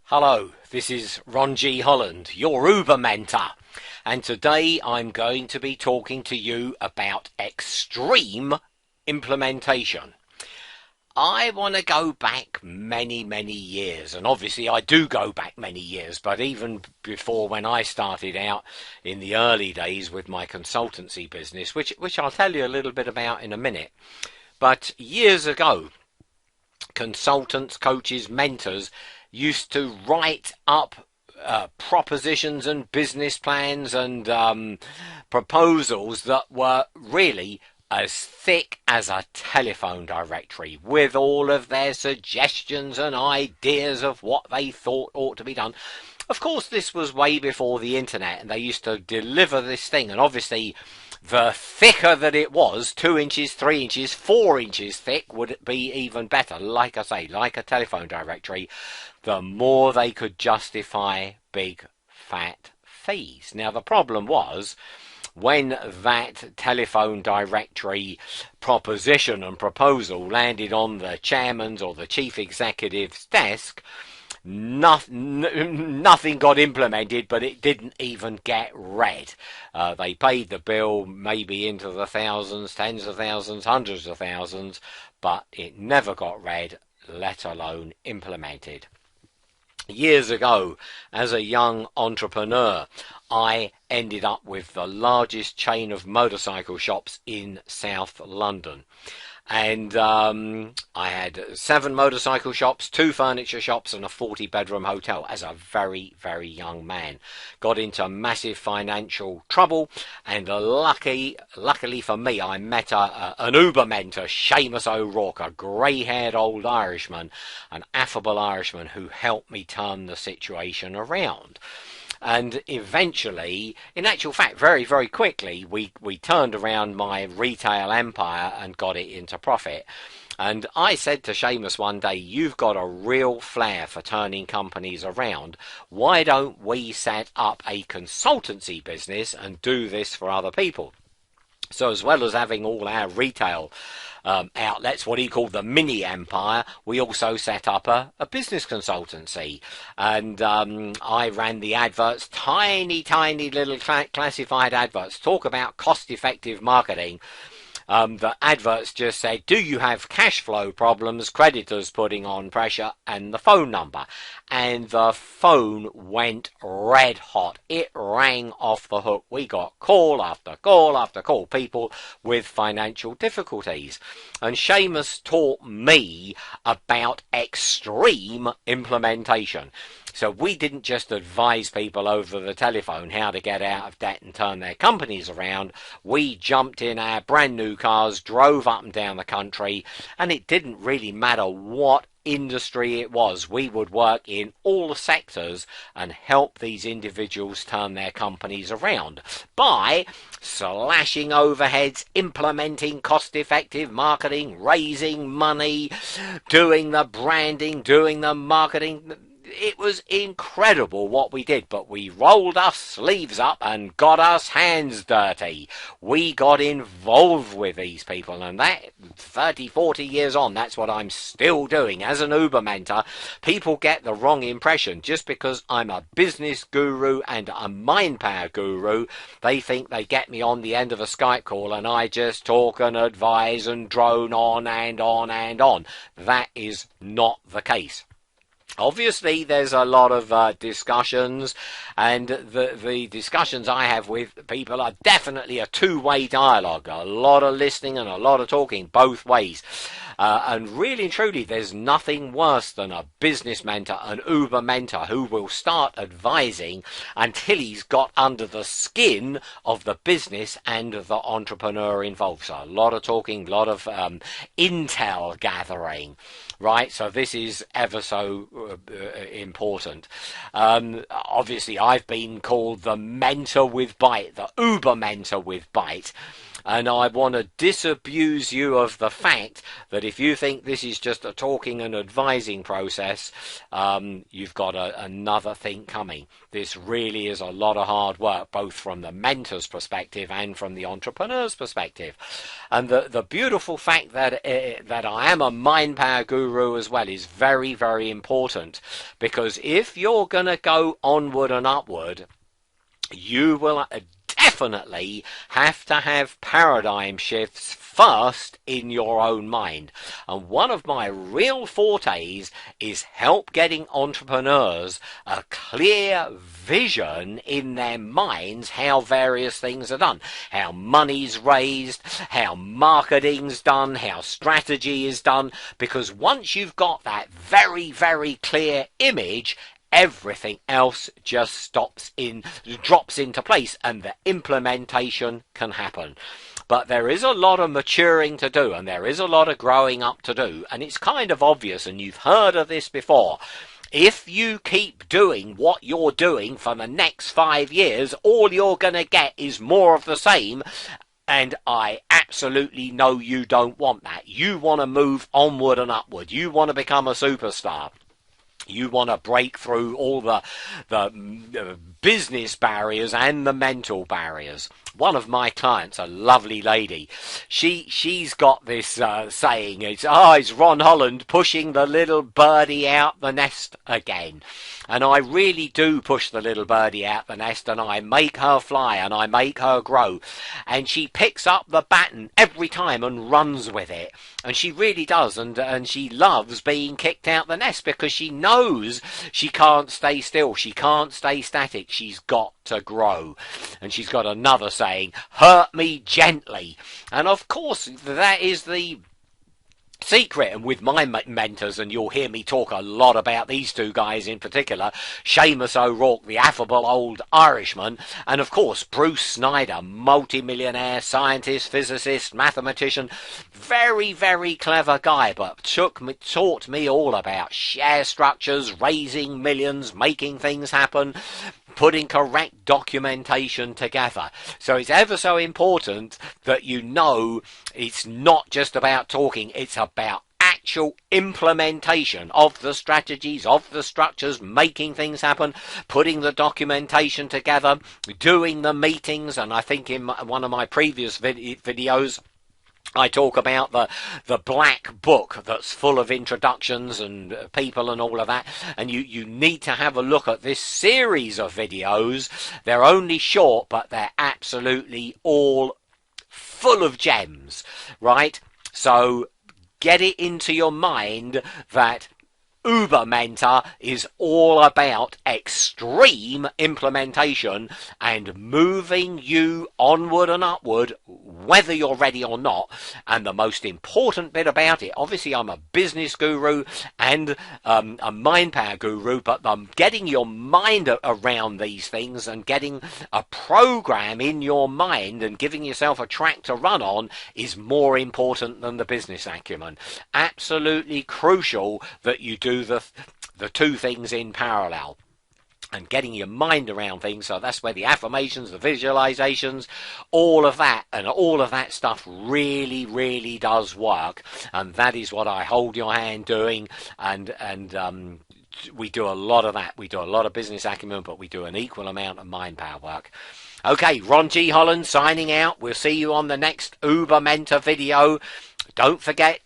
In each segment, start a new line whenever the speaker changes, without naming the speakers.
Hello, this is Ron G Holland, your Uber mentor, and today I'm going to be talking to you about extreme implementation. I want to go back many years, and obviously I do go back many years, but even before, when I started out in the early days with my consultancy business, which I'll tell you a little bit about in a minute. But years ago, consultants, coaches, mentors used to write up propositions and business plans and proposals that were really as thick as a telephone directory, with all of their suggestions and ideas of what they thought ought to be done. Of course, this was way before the internet, and they used to deliver this thing, and obviously the thicker that it was, 2 inches, 3 inches, 4 inches thick, would be even better. Like I say, like a telephone directory, the more they could justify big fat fees. Now the problem was, when that telephone directory proposition and proposal landed on the chairman's or the chief executive's desk, nothing got implemented, but it didn't even get read. They paid the bill maybe into the thousands, tens of thousands, hundreds of thousands, but it never got read, let alone implemented. Years ago, as a young entrepreneur, I ended up with the largest chain of motorcycle shops in South London. And I had 7 motorcycle shops, 2 furniture shops, and a 40-bedroom hotel as a very young man. Got into massive financial trouble, and luckily for me, I met an Uber mentor, Seamus O'Rourke, a grey-haired old Irishman, an affable Irishman who helped me turn the situation around. And eventually, in actual fact, very quickly, we turned around my retail empire and got it into profit. And I said to Seamus one day, you've got a real flair for turning companies around. Why don't we set up a consultancy business and do this for other people? So as well as having all our retail outlets, what he called the mini empire, we also set up a business consultancy, and I ran the adverts, tiny little classified adverts. Talk about cost-effective marketing. The adverts just said, do you have cash flow problems, creditors putting on pressure, and the phone number. And the phone went red hot. It rang off the hook. We got call after call after call, people with financial difficulties. And Seamus taught me about extreme implementation. So we didn't just advise people over the telephone how to get out of debt and turn their companies around. We jumped in our brand new cars, drove up and down the country, and it didn't really matter what industry it was. We would work in all sectors and help these individuals turn their companies around by slashing overheads, implementing cost-effective marketing, raising money, doing the branding, doing the marketing. It was incredible what we did, but we rolled our sleeves up and got us hands dirty. We got involved with these people, and that 30, 40 years on, that's what I'm still doing as an Uber mentor. People get the wrong impression. Just because I'm a business guru and a mind power guru, they think they get me on the end of a Skype call and I just talk and advise and drone on and on and on. That is not the case. Obviously, there's a lot of discussions, and the discussions I have with people are definitely a two-way dialogue. A lot of listening and a lot of talking both ways. And really and truly, there's nothing worse than a business mentor, an Uber mentor, who will start advising until he's got under the skin of the business and the entrepreneur involved. So a lot of talking, a lot of intel gathering, right? So this is ever so important. Obviously, I've been called the mentor with bite, the Uber mentor with bite, And I want to disabuse you of the fact that if you think this is just a talking and advising process, you've got another thing coming. This really is a lot of hard work, both from the mentor's perspective and from the entrepreneur's perspective. And the beautiful fact that I am a mind power guru as well is very, very important, because if you're going to go onward and upward, you will definitely have to have paradigm shifts first in your own mind. And one of my real fortes is help getting entrepreneurs a clear vision in their minds how various things are done, how money's raised, how marketing's done, how strategy is done, because once you've got that very, very clear image, everything else just drops into place, and the implementation can happen. But there is a lot of maturing to do, and there is a lot of growing up to do, and it's kind of obvious, and you've heard of this before. If you keep doing what you're doing for the next 5 years, all you're going to get is more of the same. And I absolutely know you don't want that. You want to move onward and upward. You want to become a superstar. You want to break through all the business barriers and the mental barriers. One of my clients, a lovely lady, she's got this saying, it's Ron Holland pushing the little birdie out the nest again. And I really do push the little birdie out the nest, and I make her fly and I make her grow. And she picks up the baton every time and runs with it. And she really does, and she loves being kicked out the nest, because she knows she can't stay still, she can't stay static, she's got to grow. And she's got another saying, hurt me gently. And of course that is the secret. And with my mentors, and you'll hear me talk a lot about these two guys in particular, Seamus O'Rourke, the affable old Irishman, and of course Bruce Snyder, multi-millionaire scientist, physicist, mathematician, very, very clever guy, but taught me all about share structures, raising millions, making things happen, putting correct documentation together. So it's ever so important that you know it's not just about talking, it's about actual implementation of the strategies, of the structures, making things happen, putting the documentation together, doing the meetings. And I think in one of my previous videos, I talk about the black book that's full of introductions and people and all of that. And you need to have a look at this series of videos. They're only short, but they're absolutely all full of gems, right? So get it into your mind that Uber Mentor is all about extreme implementation and moving you onward and upward, whether you're ready or not. And the most important bit about it, obviously I'm a business guru and a mind power guru, but I'm getting your mind around these things and getting a program in your mind and giving yourself a track to run on is more important than the business acumen. Absolutely crucial that you do the two things in parallel, and getting your mind around things. So that's where the affirmations, the visualizations, all of that stuff really, really does work. And that is what I hold your hand doing. And we do a lot of that. We do a lot of business acumen, but we do an equal amount of mind power work. Okay, Ron G Holland signing out. We'll see you on the next Uber Mentor video. Don't forget,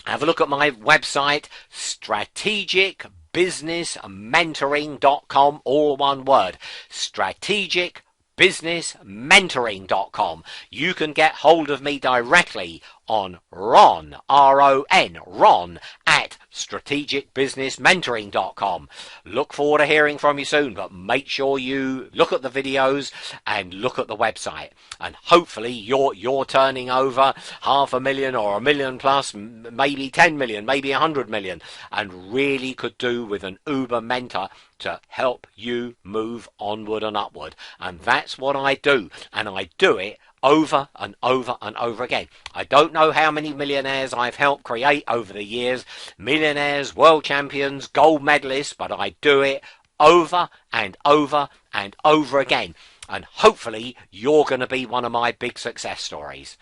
have a look at my website, strategicbusinessmentoring.com, all one word, strategicbusinessmentoring.com. You can get hold of me directly on Ron, R-O-N, Ron, at strategicbusinessmentoring.com. Look forward to hearing from you soon, but make sure you look at the videos and look at the website. And hopefully you're turning over 500,000 or $1 million plus, maybe 10 million, maybe 100 million, and really could do with an Uber mentor to help you move onward and upward. And that's what I do, and I do it over and over and over again. I don't know how many millionaires I've helped create over the years, millionaires, world champions, gold medalists, but I do it over and over and over again. and hopefully you're going to be one of my big success stories.